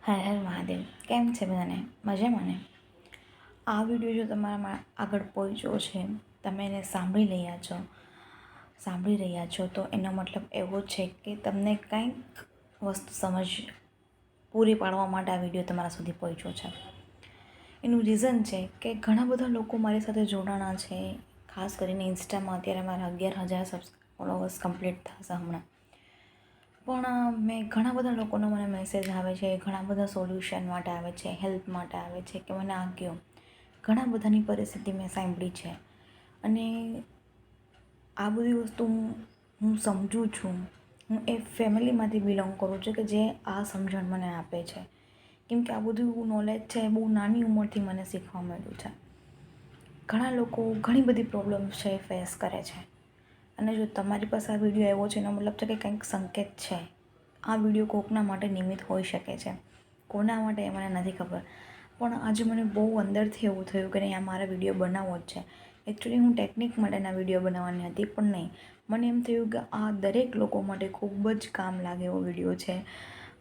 હર હર મહાદેવ. કેમ છે બધાને? મજામાં ને? આ વિડીયો જો તમારામાં આગળ પહોંચ્યો છે, તમે એને સાંભળી રહ્યા છો તો એનો મતલબ એવો છે કે તમને કંઈક વસ્તુ સમજ પૂરી પાડવા માટે આ વિડીયો તમારા સુધી પહોંચ્યો છે. એનું રીઝન છે કે ઘણા બધા લોકો મારી સાથે જોડાણા છે. ખાસ કરીને ઇન્સ્ટામાં અત્યારે મારા 11,000 ફોલોવર્સ કમ્પ્લીટ થશે હમણાં. પણ મેં ઘણા બધા લોકોનો મને મેસેજ આવે છે, ઘણા બધા સોલ્યુશન માટે આવે છે, હેલ્પ માટે આવે છે કે મને આ કહો. ઘણા બધાની પરિસ્થિતિ મેં સાંભળી છે અને આ બધી વસ્તુ હું સમજું છું. હું એ ફેમિલીમાંથી બિલોંગ કરું છું કે જે આ સમજણ મને આપે છે. કેમ કે આ બધું નોલેજ છે બહુ નાની ઉંમરથી મને શીખવા મળ્યું છે. ઘણા લોકો ઘણી બધી પ્રોબ્લેમ્સ છે ફેસ કરે છે અને જો તમારી પાસે આ વિડીયો આવ્યો છે એનો મતલબ છે કે કંઈક સંકેત છે. આ વિડીયો કોકના માટે નિમિત્ત હોઈ શકે છે, કોના માટે એ મને નથી ખબર. પણ આજે મને બહુ અંદરથી એવું થયું કે નહીં, આ મારે વિડીયો બનાવવો જ છે. એકચ્યુઅલી હું ટેકનિક માટેના વિડીયો બનાવવાની હતી, પણ નહીં, મને એમ થયું કે આ દરેક લોકો માટે ખૂબ જ કામ લાગે એવો વિડીયો છે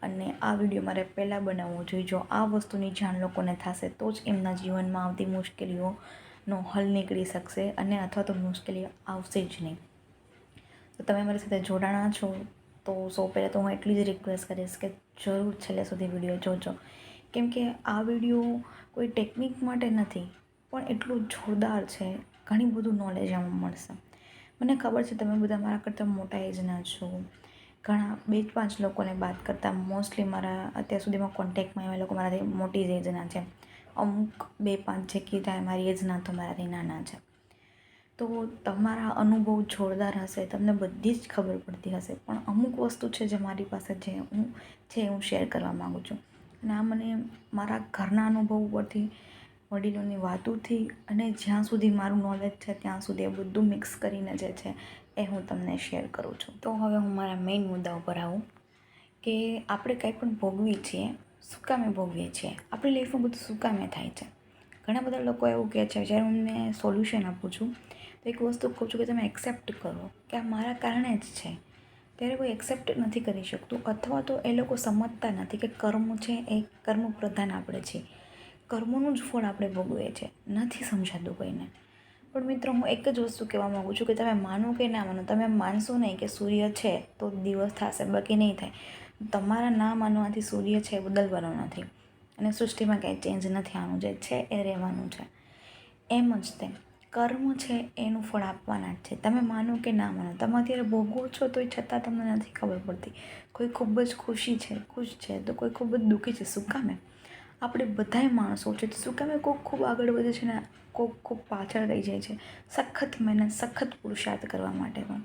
અને આ વિડીયો મારે પહેલાં બનાવવો જોઈએ. જો આ વસ્તુની જાણ લોકોને થશે તો જ એમના જીવનમાં આવતી મુશ્કેલીઓનો હલ નીકળી શકશે અને અથવા તો મુશ્કેલી આવશે જ નહીં. તો તમે મારી સાથે જોડાણા છો તો સૌ પહેલાં તો હું એટલી જ રિક્વેસ્ટ કરીશ કે જરૂર છેલ્લે સુધી વિડીયો જોજો. કેમ કે આ વિડીયો કોઈ ટેકનિક માટે નથી, પણ એટલું જોરદાર છે. ઘણી બધું નોલેજ આમાં મળશે. મને ખબર છે તમે બધા મારા કરતાં મોટા એજના છો. ઘણા 2-5 લોકોને વાત કરતાં મોસ્ટલી મારા અત્યાર સુધીમાં કોન્ટેક્ટમાં એવા લોકો મારાથી મોટી જ એજના છે. અમુક 2-5 જે કીધા મારી એજના તો મારાથી નાના છે. તો તમારા અનુભવ જોરદાર હશે, તમને બધી જ ખબર પડતી હશે, પણ અમુક વસ્તુ છે જે મારી પાસે હું શેર કરવા માગું છું. અને આ મને મારા ઘરના અનુભવ પરથી, વડીલોની વાતોથી અને જ્યાં સુધી મારું નોલેજ છે ત્યાં સુધી એ બધું મિક્સ કરીને જે છે એ હું તમને શેર કરું છું. તો હવે હું મારા મેઇન મુદ્દા ઉપર આવું કે આપણે કંઈ પણ ભોગવીએ છીએ, શું કામે ભોગવીએ છીએ, આપણી લાઈફમાં બધું શું કામે થાય છે. ઘણા બધા લોકો એવું કહે છે, જ્યારે હું એમને સોલ્યુશન આપું છું તો એક વસ્તુ કહું છું કે તમે એક્સેપ્ટ કરો કે આ મારા કારણે જ છે. ત્યારે કોઈ એક્સેપ્ટ નથી કરી શકતું, અથવા તો એ લોકો સમજતા નથી કે કર્મ છે એ કર્મ પ્રધાન આપણે છીએ, કર્મોનું જ ફળ આપણે ભોગવીએ છીએ. નથી સમજાતું કોઈને. પણ મિત્રો, હું એક જ વસ્તુ કહેવા માગું છું કે તમે માનો કે ના માનો, તમે માનશો નહીં કે સૂર્ય છે તો દિવસ થશે, બાકી નહીં થાય. તમારા ના માનવાથી સૂર્ય છે એ બદલવાનો નથી અને સૃષ્ટિમાં કંઈ ચેન્જ નથી આવવાનું. જે છે એ રહેવાનું છે. એમ જ તે કર્મ છે એનું ફળ આપવાના જ છે. તમે માનો કે ના માનો, તમે અત્યારે ભોગવો છો તોય છતાં તમને નથી ખબર પડતી. કોઈ ખૂબ જ ખુશ છે તો કોઈ ખૂબ જ દુઃખી છે. શું કામે? આપણે બધાય માણસો છે, તો શું કામે કોઈક ખૂબ આગળ વધે છે ને કોઈક ખૂબ પાછળ રહી જાય છે. સખત મહેનત, સખત પુરુષાર્થ કરવા માટે પણ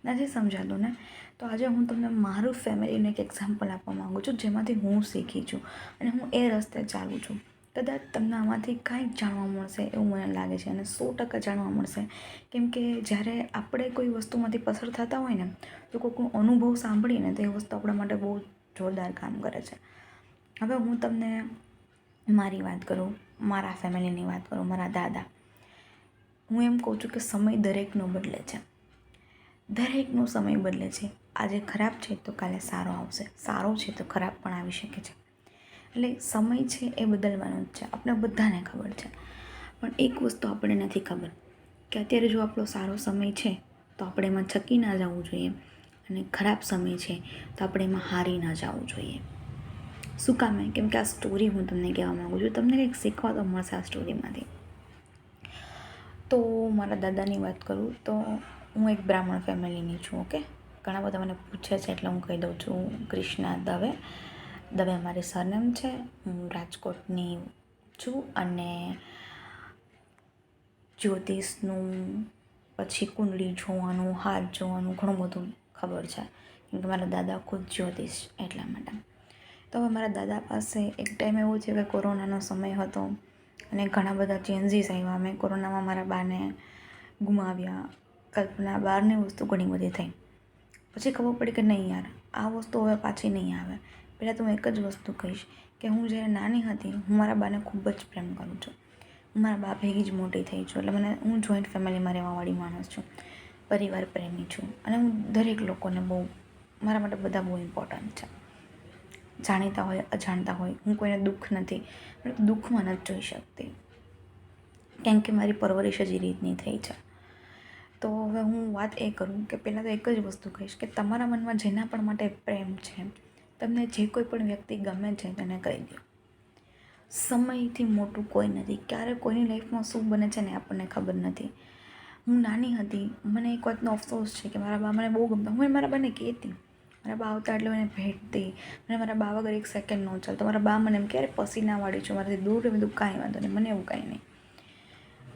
નથી સમજાતું ને. તો આજે હું તમને મારું ફેમિલીનું એક એક્ઝામ્પલ આપવા માગું છું, જેમાંથી હું શીખી છું અને હું એ રસ્તે ચાલું છું. કદાચ તમને આમાંથી કાંઈક જાણવા મળશે એવું મને લાગે છે અને 100% જાણવા મળશે. કેમ કે જ્યારે આપણે કોઈ વસ્તુમાંથી પસાર થતા હોય ને તો કોઈકનો અનુભવ સાંભળીને તો એ વસ્તુ આપણા માટે બહુ જોરદાર કામ કરે છે. હવે હું તમને મારી વાત કરું, મારા ફેમિલીની વાત કરું, મારા દાદા. હું એમ કહું છું કે સમય દરેકનો બદલે છે. દરેકનો સમય બદલે છે. આજે ખરાબ છે તો કાલે સારો આવશે, સારો છે તો ખરાબ પણ આવી શકે છે. એટલે સમય છે એ બદલવાનો જ છે, આપણે બધાને ખબર છે. પણ એક વસ્તુ આપણને નથી ખબર કે અત્યારે જો આપણો સારો સમય છે તો આપણે એમાં છકી ના જવું જોઈએ અને ખરાબ સમય છે તો આપણે એમાં હારી ના જવું જોઈએ. શું કામે? કેમ કે આ સ્ટોરી હું તમને કહેવા માગું છું, તમને કંઈક શીખવા તો મળશે આ સ્ટોરીમાંથી. તો મારા દાદાની વાત કરું તો હું એક બ્રાહ્મણ ફેમિલીની છું. ઓકે, ઘણા બધા મને પૂછે છે એટલે હું કહી દઉં છું. કૃષ્ણા દવે. દવે મારી સરનેમ છે. હું રાજકોટની છું અને જ્યોતિષનું, પછી કુંડળી જોવાનું, હાથ જોવાનું ઘણું બધું ખબર છે. કેમ કે મારા દાદા ખુદ જ્યોતિષ, એટલા માટે. તો હવે મારા દાદા પાસે એક ટાઈમ એવો છે કે કોરોનાનો સમય હતો અને ઘણા બધા ચેન્જીસ આવ્યા. મેં કોરોનામાં મારા બાને ગુમાવ્યા. કલ્પના બહારની વસ્તુ ઘણી બધી થઈ. પછી ખબર પડી કે નહીં યાર, આ વસ્તુ હવે પાછી નહીં આવે. પહેલાં તો હું એક જ વસ્તુ કહીશ કે હું જ્યારે નાની હતી, હું મારા બાને ખૂબ જ પ્રેમ કરું છું. હું મારા બા ભેગી જ મોટી થઈ છું. એટલે હું જોઈન્ટ ફેમિલીમાં રહેવાવાળી માણસ છું, પરિવાર પ્રેમી છું અને હું દરેક લોકોને મારા માટે બધા બહુ ઇમ્પોર્ટન્ટ છે. જાણીતા હોય અજાણતા હોય, હું કોઈને દુઃખ નથી દુઃખમાં નથી જોઈ શકતી, કેમ કે મારી પરવરિશ જ એ રીતની થઈ છે. તો હવે હું વાત એ કરું કે પહેલાં તો એક જ વસ્તુ કહીશ કે તમારા મનમાં જેના પણ માટે પ્રેમ છે, તમને જે કોઈ પણ વ્યક્તિ ગમે છે તેને કહી દો. સમયથી મોટું કોઈ નથી. ક્યારે કોઈની લાઈફમાં શું બને છે ને આપણને ખબર નથી. હું નાની હતી, મને એક વાતનો અફસોસ છે કે મારા બા મને બહુ ગમતા. હું મારા બાને કહેતી, મારા બા આવતા એટલે મને ભેટતી, મને મારા બા વગર એક સેકન્ડ ન ચાલતો. મારા બા મને એમ ક્યારે પસીનાવાળી છું, મારાથી દૂર બધું કાંઈ વાંધો નહીં, મને એવું કાંઈ નહીં.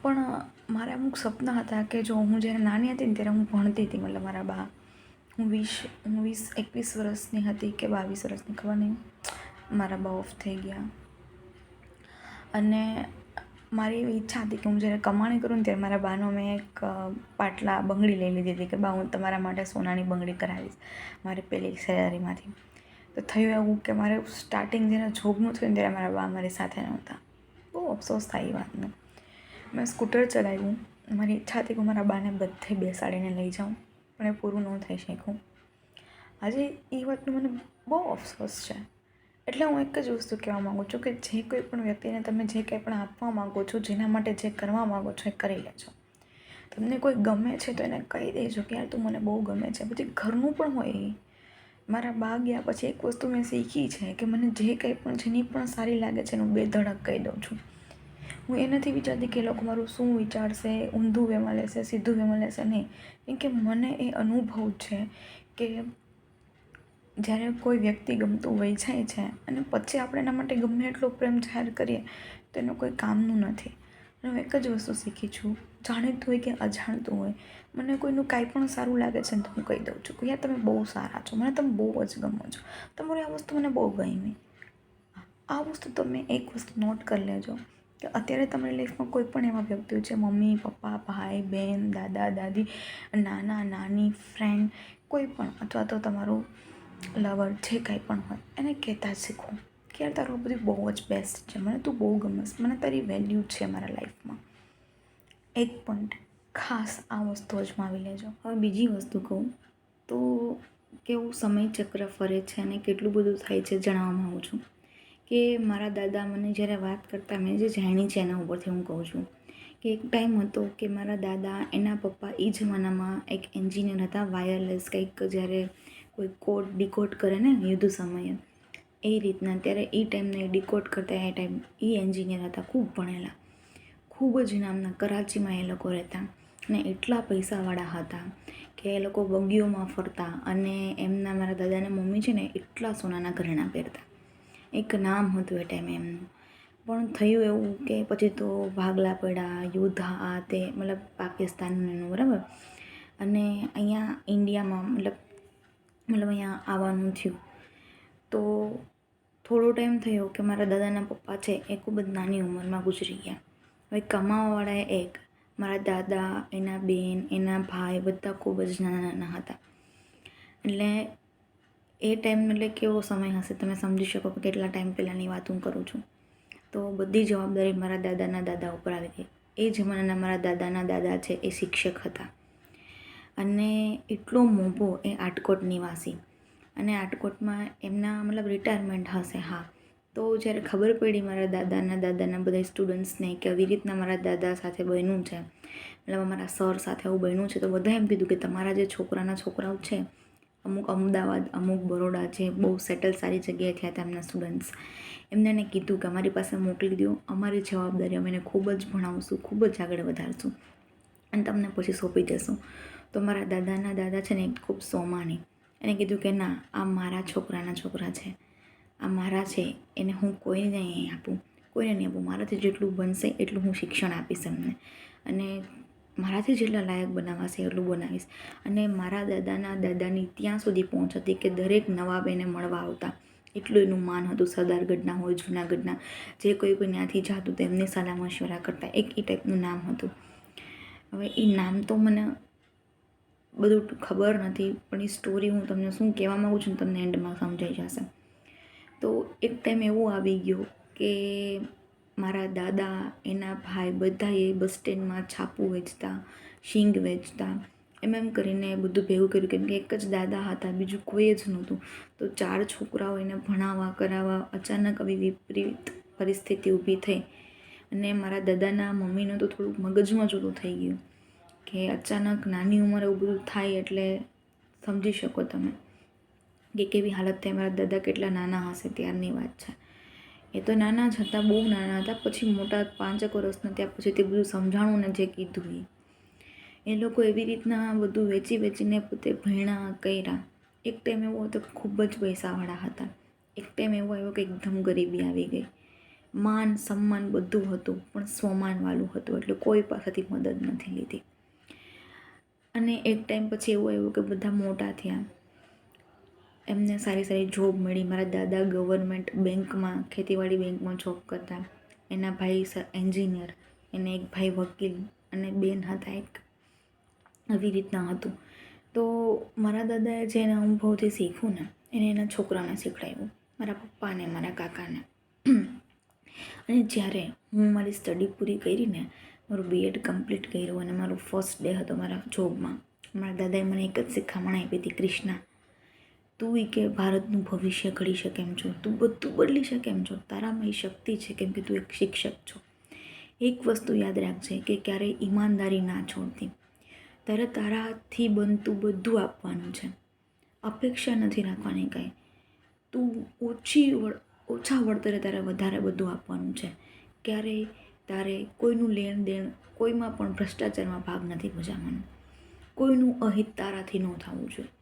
પણ મારા અમુક સપના હતા કે જો હું જ્યારે નાની હતી ને ત્યારે હું ભણતી હતી, મતલબ મારા બા, હું 21 વર્ષની હતી કે 22 વર્ષની ખબર નહીં, મારા બા ઓફ થઈ ગયા. અને મારી એવી ઈચ્છા હતી કે હું જ્યારે કમાણી કરું ને ત્યારે મારા બાનો મેં એક પાટલા બંગડી લઈ લીધી હતી કે બા હું તમારા માટે સોનાની બંગડી કરાવીશ મારી પહેલી સેલરીમાંથી. તો થયું એવું કે મારે સ્ટાર્ટિંગ જ્યારે જોબનું થયું ને ત્યારે મારા બા મારી સાથે નહોતા. બહુ અફસોસ થાય એ વાતનો. મેં સ્કૂટર ચલાવ્યું, મારી ઈચ્છા હતી કે મારા બાને બધે બેસાડીને લઈ જાઉં, પણ એ પૂરું ન થઈ શક્યું. આજે એ વાતનો મને બહુ અફસોસ છે. એટલે હું એક જ વસ્તુ કહેવા માગું છું કે જે કોઈ પણ વ્યક્તિને તમે જે કંઈ પણ આપવા માગો છો, જેના માટે જે કરવા માગો છો એ કરી લેજો. તમને કોઈ ગમે છે તો એને કહી દેજો કે યાર તું મને બહુ ગમે છે. પછી ઘરનું પણ હોય એ. મારા બા ગયા પછી એક વસ્તુ મેં શીખી છે કે મને જે કંઈ પણ જેની પણ સારી લાગે છે એનું 2 ધડક કહી દઉં છું. હું એ નથી વિચારતી કે એ લોકો મારું શું વિચારશે, ઊંધું વેમાં લેશે, સીધું વેમાં લેશે, નહીં. કેમ કે મને એ અનુભવ છે કે જ્યારે કોઈ વ્યક્તિ ગમતું વહી છે અને પછી આપણે એના માટે ગમે એટલો પ્રેમ જાહેર કરીએ તો એનું કોઈ કામનું નથી. અને હું એક જ વસ્તુ શીખી છું, જાણીતું હોય કે અજાણતું હોય, મને કોઈનું કાંઈ પણ સારું લાગે છે ને તો હું કહી દઉં છું કે યાર તમે બહુ સારા છો, મને તમે બહુ જ ગમો છો, તમારી આ વસ્તુ મને બહુ ગમી. આ વસ્તુ તમે એક વસ્તુ નોટ કરી લેજો કે અત્યારે તમારી લાઈફમાં કોઈ પણ એવા વ્યક્તિઓ છે, મમ્મી પપ્પા, ભાઈ બહેન, દાદા દાદી, નાના નાની, ફ્રેન્ડ, કોઈ પણ, અથવા તો તમારું લવર, જે કાંઈ પણ હોય એને કહેતા શીખો કે યાર તારું બધું બહુ જ બેસ્ટ છે, મને તું બહુ ગમસ, મને તારી વેલ્યુ છે મારા લાઈફમાં. એક પોઈન્ટ ખાસ આ વસ્તુ અજમાવી લેજો. હવે બીજી વસ્તુ કહું તો કેવું સમયચક્ર ફરે છે અને કેટલું બધું થાય છે જણાવવા માગું છું કે મારા દાદા મને જ્યારે વાત કરતા મેં જે જાણી છે એના ઉપરથી હું કહું છું કે એક ટાઈમ હતો કે મારા દાદા, એના પપ્પા એ જમાનામાં એક એન્જિનિયર હતા, વાયરલેસ કંઈક જ્યારે કોઈ કોડ ડીકોડ કરે ને યુદ્ધ સમયે એ રીતના, ત્યારે એ ટાઈમને ડીકોડ કરતા એ ટાઈમ એ એન્જિનિયર હતા, ખૂબ ભણેલા, ખૂબ જ નામના. કરાચીમાં એ લોકો રહેતા અને એટલા પૈસાવાળા હતા કે એ લોકો બગીઓમાં ફરતા અને એમના મારા દાદાના મમ્મી છે ને એટલા સોનાના ઘરેણાં પહેરતા. એક નામ હતું એ ટાઈમે એમનું. પણ થયું એવું કે પછી તો ભાગલા પડ્યા, યુદ્ધ આ તે, મતલબ પાકિસ્તાનનું એનું, બરાબર. અને અહીંયા ઇન્ડિયામાં મતલબ અહીંયા આવવાનું થયું. તો થોડો ટાઈમ થયો કે મારા દાદાના પપ્પા છે એ ખૂબ જ નાની ઉંમરમાં ગુજરી ગયા. હવે કમાવાવાળા એક, મારા દાદા, એના બેન, એના ભાઈ બધા ખૂબ જ નાના નાના હતા. એટલે એ ટાઈમ એટલે કેવો સમય હશે તમે સમજી શકો કે કેટલા ટાઈમ પહેલાંની વાત હું કરું છું. તો બધી જવાબદારી મારા દાદાના દાદા ઉપર આવી ગઈ. એ જમાનાના મારા દાદાના દાદા છે એ શિક્ષક હતા અને એટલો મોભો એ આટકોટ નિવાસી, અને આટકોટમાં એમના મતલબ રિટાયરમેન્ટ હશે, હા. તો જ્યારે ખબર પડી મારા દાદાના બધા સ્ટુડન્ટ્સને કે આવી રીતના મારા દાદા સાથે બન્યું છે, મતલબ અમારા સર સાથે આવું બન્યું છે, તો બધા એમ કીધું કે તમારા જે છોકરાના છોકરાઓ છે, અમુક અમદાવાદ, અમુક બરોડા, જે બહુ સેટલ સારી જગ્યાએ થયા હતા એમના સ્ટુડન્ટ્સ, એમને એને કીધું કે અમારી પાસે મોકલી દો, અમારી જવાબદારી, અમે એને ખૂબ જ ભણાવશું, ખૂબ જ આગળ વધારશું અને તમને પછી સોંપી દેશું. તો મારા દાદાના દાદા છે ને એ ખૂબ સોમાની, એને કીધું કે ના, આ મારા છોકરાના છોકરા છે, આ મારા છે, એને હું કોઈને નહીં આપું, કોઈને નહીં આપું, મારાથી જેટલું બનશે એટલું હું શિક્ષણ આપીશ એમને, અને મારાથી જેટલા લાયક બનાવાશે એટલું બનાવીશ. અને મારા દાદાના દાદાની ત્યાં સુધી પહોંચ હતી કે દરેક નવાબ એને મળવા આવતા, એટલું એનું માન હતું. સરદારગઢના હોય, જૂનાગઢના, જે કોઈ પણ ત્યાંથી જાતું તો એમની સલાહ મશવરા કરતા, એક એ ટાઈપનું નામ હતું. હવે એ નામ તો મને બધું ખબર નથી, પણ એ સ્ટોરી હું તમને શું કહેવા માગું છું ને તમને એન્ડમાં સમજાઈ જશે. તો એક ટાઈમ એવો આવી ગયો કે મારા દાદા, એના ભાઈ બધાએ બસ સ્ટેન્ડમાં છાપું વેચતા, શીંગ વેચતા એમ કરીને બધું ભેગું કર્યું, કેમ કે એક જ દાદા હતા, બીજું કોઈ જ નહોતું. તો 4 છોકરાઓ એને ભણાવવા કરાવવા. અચાનક આવી વિપરીત પરિસ્થિતિ ઊભી થઈ અને મારા દાદાના મમ્મીનું તો થોડુંક મગજમાં જોડું થઈ ગયું કે અચાનક નાની ઉંમરે એવું બધું થાય એટલે સમજી શકો તમે કે કેવી હાલત થાય. મારા દાદા કેટલા નાના હશે ત્યારની વાત છે. એ તો નાના જ હતા, બહુ નાના હતા. પછી મોટા 5 વર્ષના ત્યાં પછી તે બધું સમજાણું ને જે કીધું એ લોકો એવી રીતના બધું વેચીને પોતે ભણ્યા કર્યા. એક ટાઈમ એવો હતો કે ખૂબ જ પૈસાવાળા હતા, એક ટાઈમ એવો આવ્યો કે એકદમ ગરીબી આવી ગઈ. માન સન્માન બધું હતું પણ સ્વમાનવાળું હતું, એટલે કોઈ પાસેથી મદદ નથી લીધી. અને એક ટાઈમ પછી એવું આવ્યું કે બધા મોટા થયા, એમને સારી જોબ મળી. મારા દાદા ગવર્મેન્ટ બેંકમાં, ખેતીવાડી બેંકમાં જોબ કરતા. એના ભાઈ એન્જિનિયર, એને એક ભાઈ વકીલ અને બેન હતા એક. આવી રીતના હતું. તો મારા દાદાએ જે એના અનુભવથી શીખ્યું ને એને એના છોકરાને શીખડાવ્યું, મારા પપ્પાને, મારા કાકાને. અને જ્યારે હું મારી સ્ટડી પૂરી કરીને મારું બીએડ કમ્પ્લીટ કર્યું અને મારો ફર્સ્ટ ડે હતો મારા જોબમાં, મારા દાદાએ મને એક જ શિખામણ આપી હતી, કૃષ્ણા તું કે ભારતનું ભવિષ્ય ઘડી શકે એમ છો, તું બધું બદલી શકે એમ છો, તારામાં એ શક્તિ છે કેમ કે તું એક શિક્ષક છો. એક વસ્તુ યાદ રાખજે કે ક્યારેય ઈમાનદારી ના છોડતી. ત્યારે તારાથી બનતું બધું આપવાનું છે, અપેક્ષા નથી રાખવાની કાંઈ. તું ઓછા વળતરે તારે વધારે બધું આપવાનું છે. ક્યારેય તારે કોઈનું લેણ દેણ, કોઈમાં પણ ભ્રષ્ટાચારમાં ભાગ નથી ભજવવાનો. કોઈનું અહિત તારાથી ન થવું જોઈએ.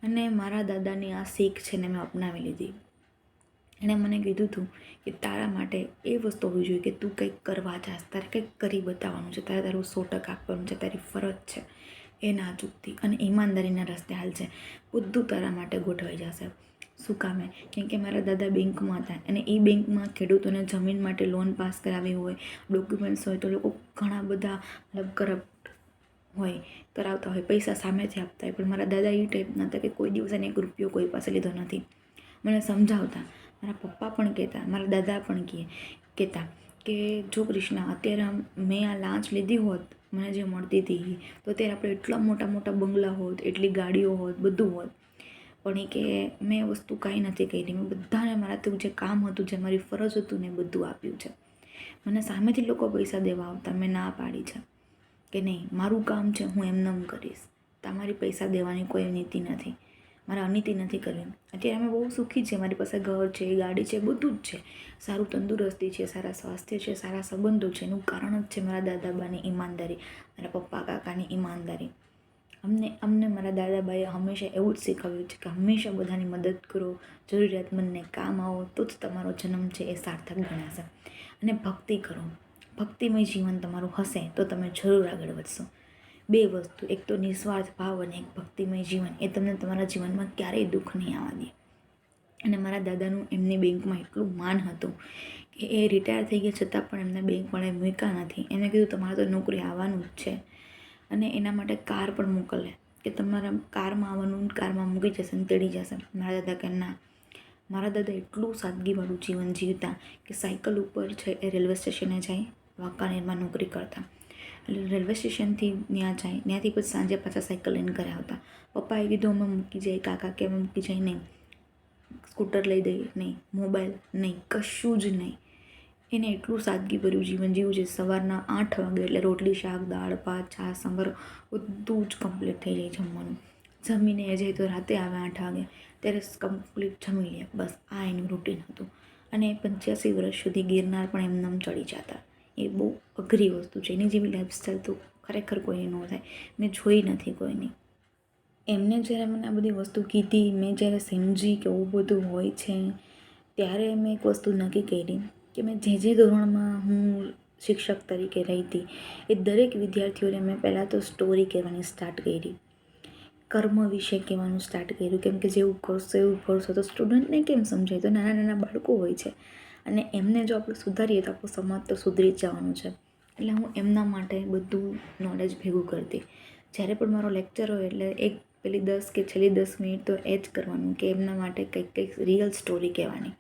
અને મારા દાદાની આ શીખ છે ને મેં અપનાવી લીધી. એણે મને કીધું હતું કે તારા માટે એ વસ્તુ હોવી જોઈએ કે તું કંઈક કરવા જાસ, તારે કંઈક કરી બતાવવાનું છે, તારે તારું 100% આપવાનું છે, તારી ફરજ છે એ ના ચૂકતી અને ઈમાનદારીના રસ્તે હાલશે, બધું તારા માટે ગોઠવાઈ જશે. શું કામે? કેમ કે મારા દાદા બેંકમાં હતા અને એ બેંકમાં ખેડૂતોને જમીન માટે લોન પાસ કરાવી હોય, ડોક્યુમેન્ટ્સ હોય તો લોકો ઘણા બધા મતલબ કરપ્ટ હોય, કરાવતા હોય, પૈસા સામેથી આપતા હોય. પણ મારા દાદા એ ટાઈપના હતા કે કોઈ દિવસ એને 1 રૂપિયો કોઈ પાસે લીધો નથી. મને સમજાવતા. મારા પપ્પા પણ કહેતા, મારા દાદા પણ કહેતા કે જો કૃષ્ણા, અત્યારે મેં આ લાંચ લીધી હોત, મને જે મળતી હતી તો અત્યારે આપણે એટલા મોટા બંગલા હોત, એટલી ગાડીઓ હોત, બધું હોત. પણ એ કે મેં વસ્તુ કાંઈ નથી કરી, મેં બધાને મારાથી જે કામ હતું, જે મારી ફરજ હતું ને બધું આપ્યું છે. મને સામેથી લોકો પૈસા દેવા આવતા, મેં ના પાડી છે કે નહીં, મારું કામ છે, હું એમનેમ કરીશ, તમારી પૈસા દેવાની કોઈ નીતિ નથી, મારે અનીતિ નથી કરવી. અત્યારે અમે બહુ સુખી છીએ, મારી પાસે ઘર છે, ગાડી છે, બધું જ છે, સારું તંદુરસ્તી છે, સારા સ્વાસ્થ્ય છે, સારા સંબંધો છે. એનું કારણ જ છે મારા દાદાબાની ઈમાનદારી, મારા પપ્પા કાકાની ઈમાનદારી. અમને મારા દાદાબાઈએ હંમેશા એવું જ શીખવ્યું છે કે હંમેશા બધાની મદદ કરો, જરૂરિયાતમંદને કામ આવો, તો જ તમારો જન્મ છે એ સાર્થક ગણાશે. અને ભક્તિ કરો, ભક્તિમય જીવન તમારું હશે તો તમે જરૂર આગળ વધશો. 2 વસ્તુ, એક તો નિસ્વાર્થ ભાવ અને એક ભક્તિમય જીવન, એ તમને તમારા જીવનમાં ક્યારેય દુઃખ નહીં આવવા દે. અને મારા દાદાનું એમની બેંકમાં એટલું માન હતું કે એ રિટાયર થઈ ગયા છતાં પણ એમને બેંકવાળાએ મૂક્યા નથી. એને કીધું તમારે તો નોકરી આવવાનું જ છે. અને એના માટે કાર પણ મોકલે કે તમારા કારમાં આવવાનું, કારમાં મૂકી જશે ને તેડી જશે. મારા દાદા કે ના. મારા દાદા એટલું સાદગીવાળું જીવન જીવતા કે સાયકલ ઉપર છે એ રેલવે સ્ટેશને જાય, વાંકાનેરમાં નોકરી કરતા, એટલે રેલવે સ્ટેશનથી ત્યાં જાય, ત્યાંથી પછી સાંજે પાછા સાયકલ લઈને ઘરે આવતા. પપ્પાએ કીધું અમે મૂકી જાય, કાકા કે અમે મૂકી જાય નહીં, સ્કૂટર લઈ દઈએ નહીં, મોબાઈલ નહીં, કશું જ નહીં. એને એટલું સાદગીભર્યું જીવન જીવવું છે. સવારના 8 વાગે એટલે રોટલી શાક દાળ ભાત છાશ સંભાર બધું જ કમ્પ્લીટ થઈ જાય જમવાનું. જમીને એ જાય તો રાતે આવે 8 વાગે, ત્યારે કમ્પ્લીટ જમી લે. બસ આ એનું રૂટીન હતું. અને 85 વર્ષ સુધી ગિરનાર પણ એમનેમ ચડી જતા. એ બહુ અઘરી વસ્તુ છે. એની જેવી લાઈફસ્ટાઈલ તો ખરેખર કોઈને ન થાય, મેં જોઈ નથી કોઈની. એમને જ્યારે મને આ બધી વસ્તુ કીધી, મેં જ્યારે સમજી કે એવું બધું હોય છે, ત્યારે મેં એક વસ્તુ નક્કી કરી કે મેં જે ધોરણમાં હું શિક્ષક તરીકે રહી હતી એ દરેક વિદ્યાર્થીઓને મેં પહેલાં તો સ્ટોરી કહેવાની સ્ટાર્ટ કરી, કર્મ વિશે કહેવાનું સ્ટાર્ટ કર્યું. કેમ કે જેવું કરશો એવું ભરશો તો સ્ટુડન્ટને કેમ સમજાય? તો નાના બાળકો હોય છે અને એમને જો આપણે સુધારીએ તો આપણો સમાજ તો સુધરી જ જવાનું છે. એટલે હું એમના માટે બધું નોલેજ ભેગું કરતી. જ્યારે પણ મારો લેક્ચર હોય એટલે એક પેલી 10 કે છેલ્લી 10 મિનિટ તો એ જ કરવાનું કે એમના માટે કંઈક રિયલ સ્ટોરી કહેવાની.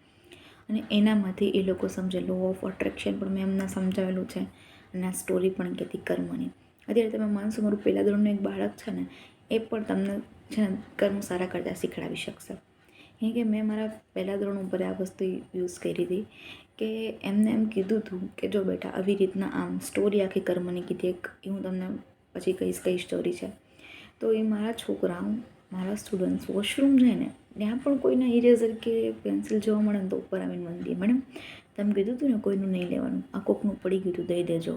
અને એનામાંથી એ લોકો સમજે. લો ઓફ અટ્રેક્શન પણ મેં એમને સમજાવેલું છે અને આ સ્ટોરી પણ કહેતી કર્મની. અત્યારે તમે માનશો મારું પહેલા ધોરણનું એક બાળક છે ને, એ પણ તમને છે ને કર્મ સારા કરતાં શીખડાવી શકશે. કેમ કે મેં મારા પહેલા ધોરણ ઉપર આ વસ્તુ યુઝ કરી હતી કે એમને એમ કીધું હતું કે જો બેટા આવી રીતના આમ સ્ટોરી આખી કર્મની કીધી એક, એ હું તમને પછી કહીશ કઈ સ્ટોરી છે. તો એ મારા છોકરાઓ, મારા સ્ટુડન્ટ્સ વોશરૂમ જાય ને ત્યાં પણ કોઈના ઇરેઝર કે પેન્સિલ જોવા મળે ને તો ઉપર આવીને મંદી, મેડમ તમે કીધું હતું ને કોઈનું નહીં લેવાનું, આ કોકનું પડી ગયું હતું દઈ દેજો.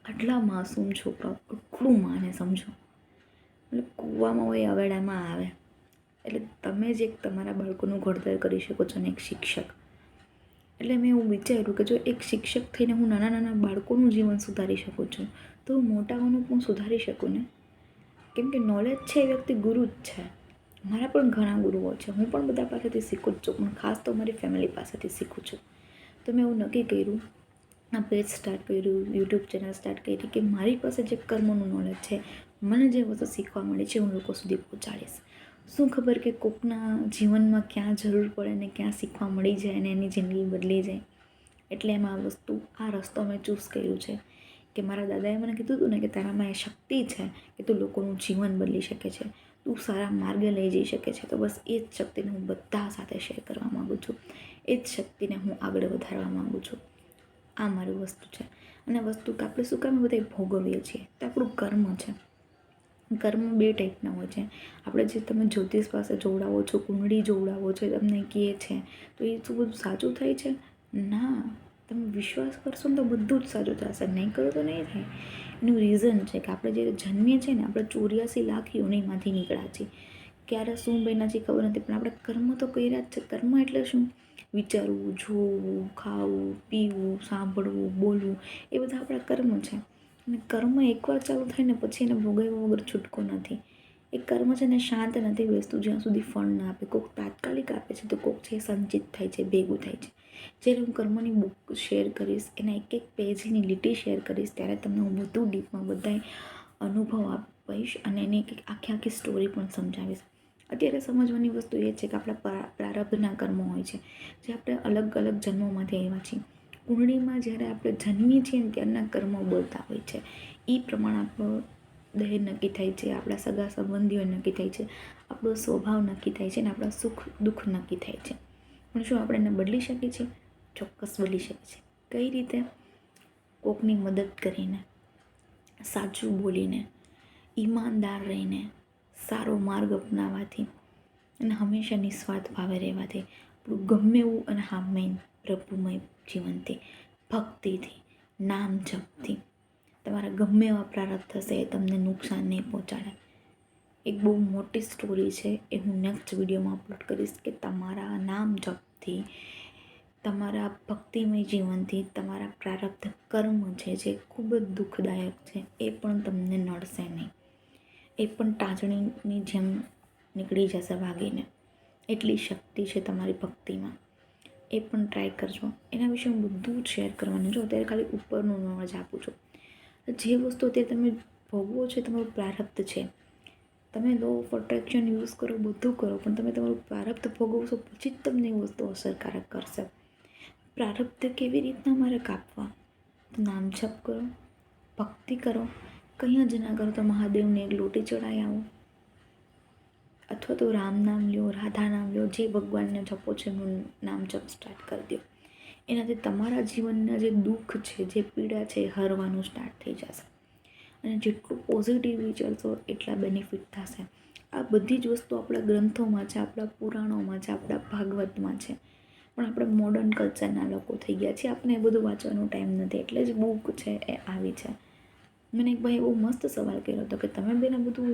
આટલા માસૂમ છોકરાઓ એટલું માને, સમજો. એટલે કૂવામાં હોય અવેડામાં આવે. એટલે તમે જ એક તમારા બાળકોનું ઘડતર કરી શકો છો ને એક શિક્ષક. એટલે મેં એવું વિચાર્યું કે જો એક શિક્ષક થઈને હું નાના નાના બાળકોનું જીવન સુધારી શકું છું તો મોટાઓનું પણ સુધારી શકું ને. કેમ કે નોલેજ છે એ વ્યક્તિ ગુરુ જ છે. મારા પણ ઘણા ગુરુઓ છે, હું પણ બધા પાસેથી શીખું જ છું, પણ ખાસ તો મારી ફેમિલી પાસેથી શીખું છું. તો મેં એવું નક્કી કર્યું, આ પેજ સ્ટાર્ટ કર્યું, યુટ્યુબ ચેનલ સ્ટાર્ટ કરી કે મારી પાસે જે કર્મનું નોલેજ છે, મને જે વસ્તુ શીખવા મળી છે હું લોકો સુધી પહોંચાડીશ. શું ખબર કે કોકના જીવનમાં ક્યાં જરૂર પડે ને ક્યાં શીખવા મળી જાય અને એની જિંદગી બદલી જાય. એટલે એમાં આ રસ્તો મેં ચૂઝ કર્યું છે કે મારા દાદાએ મને કીધું હતું ને કે તારામાં એ શક્તિ છે કે તું લોકોનું જીવન બદલી શકે છે, તું સારા માર્ગે લઈ જઈ શકે છે. તો બસ એ જ શક્તિને હું બધા સાથે શેર કરવા માગું છું, એ જ શક્તિને હું આગળ વધારવા માગું છું. આ મારી વસ્તુ છે. અને વસ્તુ કે આપણે શું કામ બધા ભોગવીએ છીએ તો આપણું કર્મ છે. કર્મ બે ટાઈપના હોય છે. આપણે જે તમે જ્યોતિષ પાસે જોવડાવો છો, કુંડળી જોવડાવો છો, તમને કહે છે તો એ શું બધું સાચું થાય છે? ના. તમે વિશ્વાસ કરશો ને તો બધું જ સાચું થશે, નહીં કરો તો નહીં થાય. એનું રીઝન છે કે આપણે જ્યારે જન્મીએ છીએ ને, આપણે 84 લાખ યોનિમાંથી નીકળ્યા છીએ. ક્યારે શું બન્યા છે ખબર નથી, પણ આપણે કર્મ તો કર્યા જ છે. કર્મ એટલે શું? વિચારવું, જોવું, ખાવું, પીવું, સાંભળવું, બોલવું, એ બધા આપણા કર્મ છે. અને કર્મ એકવાર ચાલુ થાય ને પછી એને ભોગવ્યા વગર છૂટકો નથી. એ કર્મ છે ને શાંત નથી બેસતું જ્યાં સુધી ફળ ના આપે. કોઈક તાત્કાલિક આપે છે તો કોઈક છે સંચિત થાય છે, ભેગું થાય છે. જ્યારે હું કર્મની બુક શેર કરીશ, એના એક પેજની લીટી શેર કરીશ, ત્યારે તમને હું વધુ ડીપમાં બધા અનુભવ આપીશ અને એની એક આખી સ્ટોરી પણ સમજાવીશ. અત્યારે સમજવાની વસ્તુ એ છે કે આપણા પ્રારબ્ધના કર્મો હોય છે, જે આપણે અલગ અલગ જન્મોમાંથી આવ્યા છીએ. કુંડળીમાં જ્યારે આપણે જન્મીએ છીએ ને ત્યારના કર્મો બોલતા હોય છે. એ પ્રમાણે આપણો દેહ નક્કી થાય છે, આપણા સગા સંબંધીઓ નક્કી થાય છે, આપણો સ્વભાવ નક્કી થાય છે અને આપણા સુખ દુઃખ નક્કી થાય છે. પણ શું આપણે એને બદલી શકીએ છીએ? ચોક્કસ બદલી શકીએ છીએ. કઈ રીતે? કોકની મદદ કરીને, સાચું બોલીને, ઈમાનદાર રહીને, સારો માર્ગ અપનાવવાથી અને હંમેશા નિસ્વાર્થ ભાવે રહેવાથી, આપણું ગમે એવું અને હામેન પ્રભુમય જીવનથી, ભક્તિથી, નામ જપથી તમારા ગમે એવા પ્રારબ્ધ થશે એ તમને નુકસાન નહીં પહોંચાડે. એક બહુ મોટી સ્ટોરી છે, એ હું નેક્સ્ટ વિડીયોમાં અપલોડ કરીશ કે તમારા નામ જપથી, તમારા ભક્તિમય જીવનથી તમારા પ્રારબ્ધ કર્મ છે જે ખૂબ જ દુઃખદાયક છે એ પણ તમને નડશે નહીં. એ પણ ટાચણીની જેમ નીકળી જશે ભાગીને. એટલી શક્તિ છે તમારી ભક્તિમાં. એ પણ ટ્રાય કરજો. એના વિશે હું બધું જ શેર કરવાનું છું. અત્યારે ખાલી ઉપરનું નોલેજ આપું છું. જે વસ્તુ અત્યારે તમે ભોગવો છો એ તમારું પ્રારબ્ધ છે. તમે લો ઓફ અટ્રેક્શન યુઝ કરો, બધું કરો, પણ તમે તમારું પ્રારબ્ધ ભોગવશો પછી જ તમને એ વસ્તુ અસરકારક કરશે. પ્રારબ્ધ કેવી રીતના મારે કાપવા? તો નામ જપ કરો, ભક્તિ કરો. કંઈ જ ના કરો તો મહાદેવને એક લોટી ચડાવી આવો, અથવા તો રામ નામ લ્યો, રાધા નામ લ્યો, જે ભગવાનને જપો છે એનું નામ જપ સ્ટાર્ટ કરી દો. એનાથી તમારા જીવનના જે દુઃખ છે, જે પીડા છે એ હરવાનું સ્ટાર્ટ થઈ જશે. અને જેટલું પોઝિટિવ વિચારશો એટલા બેનિફિટ થશે. આ બધી જ વસ્તુ આપણા ગ્રંથોમાં છે, આપણા પુરાણોમાં છે, આપણા ભાગવતમાં છે. પણ આપણે મોડર્ન કલ્ચરના લોકો થઈ ગયા છીએ, આપણે એ બધું વાંચવાનો ટાઈમ નથી, એટલે જ બુક છે એ આવી છે. મને એક ભાઈ બહુ મસ્ત સવાલ કર્યો હતો કે તમે બેન બધું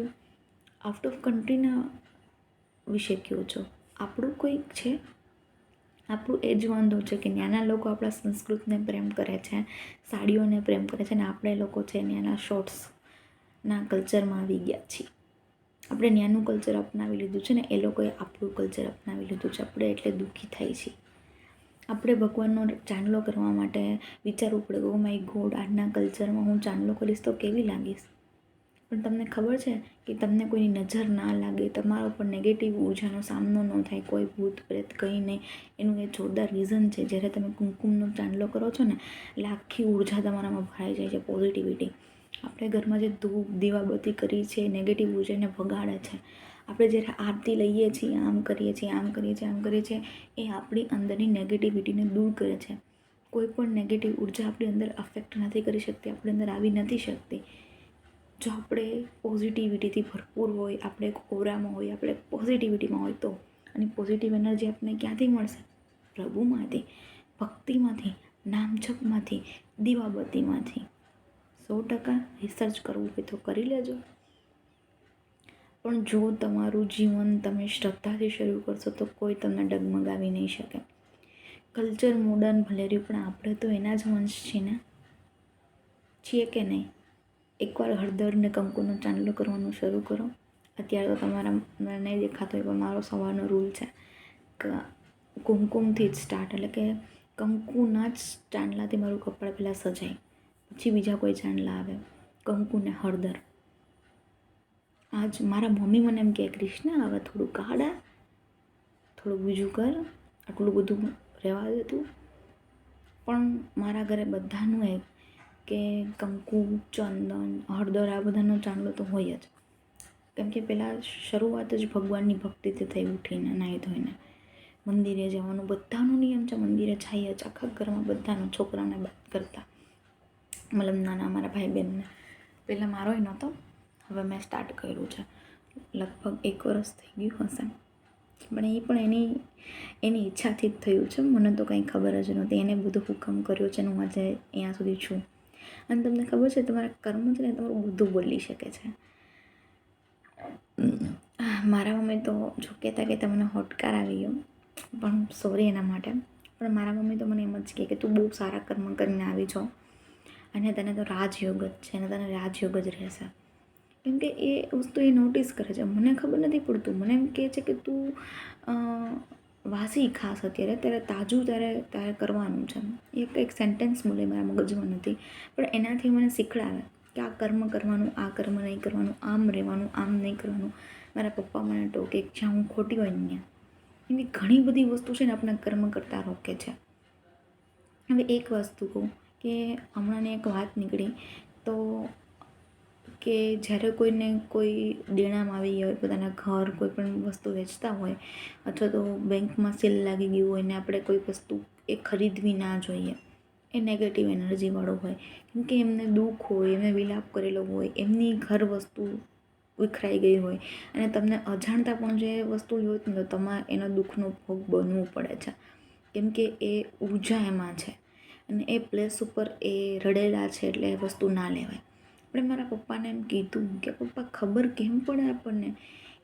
આઉટ ઓફ કન્ટ્રીના વિશે કહો છો, આપણું કોઈક છે? આપણું એ જ વાંધો છે કે ત્યાંના લોકો આપણા સંસ્કૃતને પ્રેમ કરે છે, સાડીઓને પ્રેમ કરે છે, અને આપણે લોકો છે ત્યાંના શોર્ટ્સના કલ્ચરમાં આવી ગયા છીએ. આપણે ત્યાંનું કલ્ચર અપનાવી લીધું છે ને એ લોકોએ આપણું કલ્ચર અપનાવી લીધું છે. આપણે એટલે દુઃખી થાય છે. આપણે ભગવાનનો ચાંદલો કરવા માટે વિચારવું પડે, ઓ માય ગોડ, આજના કલ્ચરમાં હું ચાંદલો કરીશ તો કેવી લાગીશ? પણ તમને ખબર છે કે તમને કોઈની નજર ના લાગે, તમારા ઉપર નેગેટિવ ઉર્જાનો સામનો ન થાય, કોઈ ભૂત પ્રેત કંઈ નહીં. એનું એ જોરદાર રીઝન છે. જ્યારે તમે કુમકુમનો ચાંદલો કરો છો ને એટલે આખી ઉર્જા તમારામાં ભરાઈ જાય છે, પોઝિટિવિટી. આપણે ઘરમાં જે ધૂપ દીવાબત્તી કરી છે, નેગેટિવ ઉર્જાને ભગાડે છે. આપણે જ્યારે આરતી લઈએ છીએ, આમ કરીએ છીએ, આમ કરીએ છીએ, આમ કરીએ છીએ, એ આપણી અંદરની નેગેટિવિટીને દૂર કરે છે. કોઈ પણ નેગેટિવ ઉર્જા આપણી અંદર અફેક્ટ નથી કરી શકતી, આપણી અંદર આવી નથી શકતી. જો આપણે પોઝિટિવિટીથી ભરપૂર હોય, આપણે એક ઓરામાં હોય, આપણે પોઝિટિવિટીમાં હોય તો. અને પોઝિટિવ એનર્જી આપણને ક્યાંથી મળશે? પ્રભુમાંથી, ભક્તિમાંથી, નામજપમાંથી, દીવાબત્તીમાંથી. 100% રિસર્ચ કરવું હોય તો કરી લેજો. પણ જો તમારું જીવન તમે શ્રદ્ધાથી શરૂ કરશો તો કોઈ તમને ડગમગાવી નહીં શકે. કલ્ચર મોડર્ન ભલે રહ્યું પણ આપણે તો એના જ વંશ છીએ કે નહીં? એકવાર હળદર ને કંકુનો ચાંદલો કરવાનું શરૂ કરો. અત્યારે તો તમારા નહીં દેખાતો હોય પણ મારો સવારનો રૂલ છે કે કુમકુમથી જ સ્ટાર્ટ, એટલે કે કંકુના જ ચાંદલાથી મારું કપડાં પહેલાં સજાય, પછી બીજા કોઈ ચાંદલા આવે. કંકુ ને હળદર. આજ મારા મમ્મી મને એમ કહે, કૃષ્ણા હવે થોડું કાઢા, થોડુંક બીજું કર, આટલું બધું રહેવા દે તું. પણ મારા ઘરે બધાનું એક કે કંકુ, ચંદન, હળદર આ બધાનો ચાંદલો તો હોય જ. કેમ કે પહેલાં શરૂઆત જ ભગવાનની ભક્તિથી થઈ, ઉઠીને નાહી ધોઈને મંદિરે જવાનું બધાનો નિયમ છે. મંદિરે જઈએ જ આખા ઘરમાં બધાનો, છોકરાને બાદ કરતા, મતલબ નાના મારા ભાઈ બહેનને. પહેલાં મારોય નહોતો, હવે મેં સ્ટાર્ટ કર્યું છે. લગભગ 1 વર્ષ થઈ ગયું હશે. પણ એ પણ એની ઈચ્છાથી જ થયું છે. મને તો કંઈ ખબર જ નહોતી. એને બધું હુકમ કર્યો છે ને હું આજે અહીંયા સુધી છું. અને તમને ખબર છે, તમારા કર્મ છે ને તમારું બધું બદલી શકે છે. મારા મમ્મી તો જો કહેતા કે તમને હોટકાર આવી ગયો, પણ સોરી એના માટે. પણ મારા મમ્મી તો મને એમ જ કહે કે તું બહુ સારા કર્મ કરીને આવી છો અને તને તો રાજયોગ જ છે અને તને રાજયોગ જ રહેશે. કેમ કે એ વસ્તુ એ નોટિસ કરે છે. મને ખબર નથી પડતું. મને એમ કહે છે કે તું વાસી ખાસ અત્યારે, ત્યારે તાજું તારે કરવાનું છે. એ કંઈક સેન્ટેન્સ બોલે, મારા મગજમાં નથી, પણ એનાથી મને શીખડાવે કે આ કર્મ કરવાનું, આ કર્મ નહીં કરવાનું, આમ રહેવાનું, આમ નહીં કરવાનું. મારા પપ્પા મને ટોકે જ્યાં હું ખોટી હોય ને ત્યાં. એવી ઘણી બધી વસ્તુ છે ને આપણે કર્મ કરતાં રોકે છે. હવે એક વસ્તુ કહું કે હમણાંને એક વાત નીકળી તો કે જ્યારે કોઈને કોઈ દેણામાં આવી ગયા હોય, પોતાના ઘર કોઈ પણ વસ્તુ વેચતા હોય અથવા તો બેંકમાં સેલ લાગી ગયું હોય ને આપણે કોઈ વસ્તુ એ ખરીદવી ના જોઈએ, એ નેગેટિવ એનર્જીવાળો હોય. કેમ કે એમને દુઃખ હોય, એમને વિલાપ કરેલો હોય, એમની ઘર વસ્તુ વિખરાઈ ગઈ હોય અને તમને અજાણતા પણ જે વસ્તુ હોય ને તો તમારે એનો દુઃખનો ભોગ બનવું પડે છે. કેમ કે એ ઉર્જા એમાં છે અને એ પ્લેસ ઉપર એ રડેલા છે, એટલે એ વસ્તુ ના લેવાય. આપણે મારા પપ્પાને એમ કીધું કે પપ્પા ખબર કેમ પડે આપણને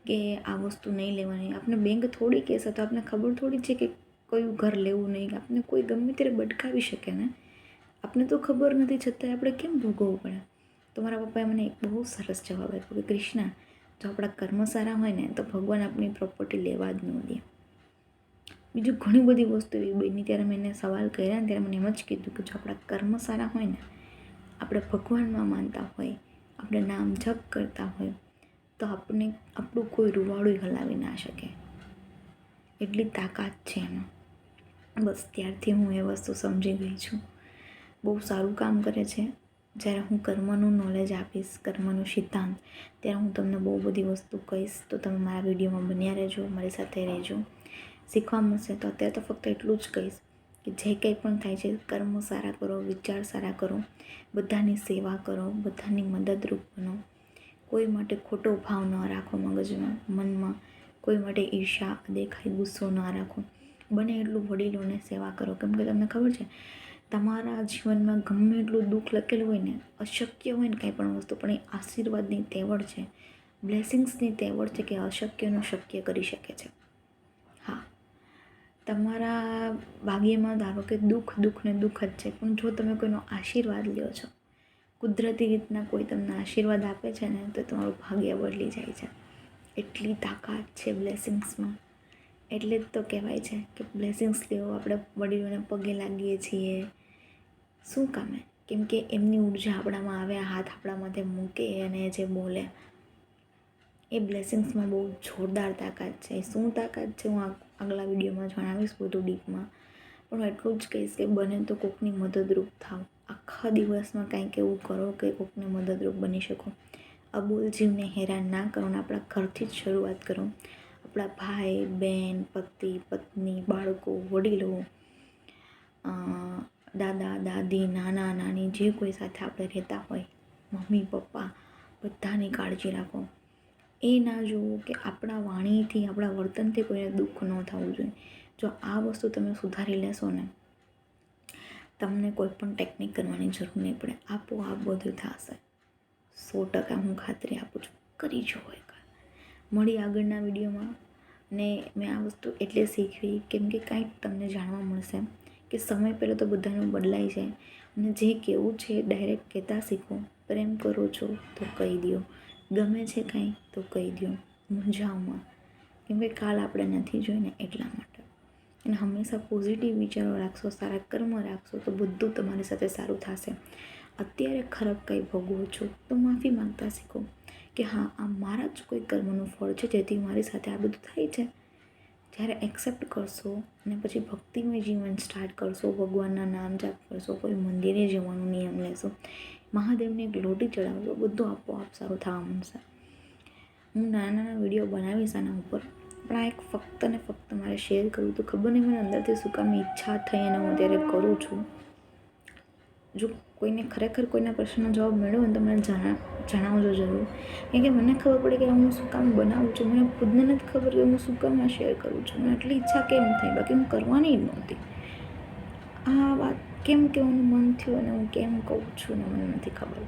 કે આ વસ્તુ નહીં લેવાની? આપણે બેંક થોડી કહેશે તો આપણને ખબર થોડી છે કે કયું ઘર લેવું નહીં. આપણને કોઈ ગમે ત્યારે બટકાવી શકે ને. આપણે તો ખબર નથી છતાંય આપણે કેમ ભોગવવું પડે? તો મારા પપ્પાએ મને એક બહુ સરસ જવાબ આપ્યો કે કૃષ્ણા, જો આપણા કર્મ સારા હોય ને તો ભગવાન આપણી પ્રોપર્ટી લેવા જ ન દે. બીજું ઘણી બધી વસ્તુ એવી બની. ત્યારે મેં એને સવાલ કર્યા ને ત્યારે મને એમ જ કીધું કે જો આપણા કર્મ સારા હોય ને, આપણે ભગવાનમાં માનતા હોય, આપણે નામ જપ કરતા હોય તો આપણું કોઈ રૂવાડું હલાવી ના શકે. એટલી તાકાત છે એમાં. બસ ત્યારથી હું એ વસ્તુ સમજી ગઈ છું. બહુ સારું કામ કરે છે. જ્યારે હું કર્મનું નોલેજ આપીશ, કર્મનું સિદ્ધાંત, ત્યારે હું તમને બહુ બધી વસ્તુ કહીશ. તો તમે મારા વિડીયોમાં બન્યા રહેજો, મારી સાથે રહેજો, શીખવા મળશે. તો અત્યારે તો ફક્ત એટલું જ કહીશ કે જે કંઈ પણ થાય છે, કર્મ સારા કરો, વિચાર સારા કરો, બધાની સેવા કરો, બધાની મદદરૂપ બનો. કોઈ માટે ખોટો ભાવ ન રાખો મગજમાં, મનમાં. કોઈ માટે ઈર્ષા, દેખાય, ગુસ્સો ન રાખો. બને એટલું વડીલોને સેવા કરો. કેમ કે તમને ખબર છે, તમારા જીવનમાં ગમે એટલું દુઃખ લખેલું હોય ને, અશક્ય હોય ને કાંઈ પણ વસ્તુ, પણ એ આશીર્વાદની તેવડ છે, બ્લેસિંગ્સની તેવડ છે કે અશક્યનું શક્ય કરી શકે છે. હા, તમારા ભાગ્યમાં ધારો કે દુઃખ ને દુઃખ જ છે, પણ જો તમે કોઈનો આશીર્વાદ લ્યો છો, કુદરતી રીતના કોઈ તમને આશીર્વાદ આપે છે ને, તો તમારું ભાગ્ય બદલી જાય છે. એટલી તાકાત છે બ્લેસિંગ્સમાં. એટલે જ તો કહેવાય છે કે બ્લેસિંગ્સ લેવો, આપણે વડીલોને પગે લાગીએ છીએ શું કામે? કેમ કે એમની ઉર્જા આપણામાં આવે, હાથ આપણા માથે મૂકે અને જે બોલે, એ બ્લેસિંગ્સમાં બહુ જોરદાર તાકાત છે. શું તાકાત છે હું આગલા વિડીયોમાં જણાવીશ બધું ડીપમાં. પણ હું એટલું જ કહીશ કે બને તો કોકની મદદરૂપ થાવ. આખા દિવસમાં કંઈક એવું કરો કે કોકને મદદરૂપ બની શકો. અબોલ જીવને હેરાન ના કરો ને આપણા ઘરથી જ શરૂઆત કરો. આપણા ભાઈ બહેન, પતિ પત્ની, બાળકો, વડીલો, દાદા દાદી, નાના નાની, જે કોઈ સાથે આપણે રહેતા હોય, મમ્મી પપ્પા, બધાની કાળજી રાખો. એ ના જોવું કે આપણા વાણીથી, આપણા વર્તનથી કોઈને દુઃખ ન થવું જોઈએ. જો આ વસ્તુ તમે સુધારી લેશો ને, તમને કોઈ પણ ટેકનિક કરવાની જરૂર નહીં પડે, આપોઆપ બધું થશે. 100% હું ખાતરી આપું છું. કરી જુઓ એકવાર. મળી આગળના વિડીયોમાં. ને મેં આ વસ્તુ એટલે શીખવી કેમ કે કાંઈક તમને જાણવા મળશે કે સમય પહેલાં તો બધાનું બદલાઈ જાય અને જે કહેવું છે ડાયરેક્ટ કહેતા શીખો. પ્રેમ કરો છો તો કહી દો, ગમે છે કાંઈ તો કહી દો, મૂંઝાવમાં. કેમ કે કાલ આપણે નથી જોઈને એટલા માટે. અને હંમેશા પોઝિટિવ વિચારો રાખશો, સારા કર્મ રાખશો તો બધું તમારી સાથે સારું થશે. અત્યારે ખરાબ કંઈ ભોગવો છો તો માફી માંગતા શીખો કે હા, આ મારા જ કોઈ કર્મનું ફળ છે જેથી મારી સાથે આ બધું થાય છે. જ્યારે એક્સેપ્ટ કરશો અને પછી ભક્તિમય જીવન સ્ટાર્ટ કરશો, ભગવાનના નામ જાપ કરશો, કોઈ મંદિરે જવાનો નિયમ લેશો, મહાદેવને એક લોટી ચડાવશો, બધું આપોઆપ સારું થવા માંડશે. હું નાના નાના વિડીયો બનાવીશ આના ઉપર, પણ આ એક ફક્ત ને ફક્ત મારે શેર કરવું તો ખબર નહીં મને અંદરથી શું કામ ઈચ્છા થઈ અને હું અત્યારે કરું છું. જો કોઈને ખરેખર કોઈના પ્રશ્નનો જવાબ મળ્યો હોય તો મને જણાવજો જરૂર. કેમ કે મને ખબર પડે કે હું શું કામ બનાવું છું. મને ખુદને નથી ખબર કે હું શું કામ આ શેર કરું છું. મને આટલી ઈચ્છા કેમ થઈ, બાકી હું કરવાની જ નહોતી. આ વાત કેમ કહેવાનું મન થયું અને હું કેમ કહું છું ને મને નથી ખબર.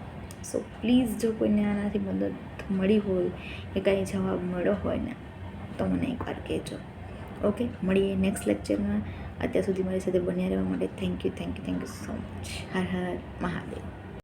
સો પ્લીઝ જો કોઈને આનાથી મદદ મળી હોય કે કાંઈ જવાબ મળ્યો હોય ને તો મને એકવાર કહેજો. ઓકે, મળીએ નેક્સ્ટ લેક્ચરમાં. અત્યાર સુધી મારી સાથે બન્યા રહેવા માટે thank you so much. Har Har Mahadev.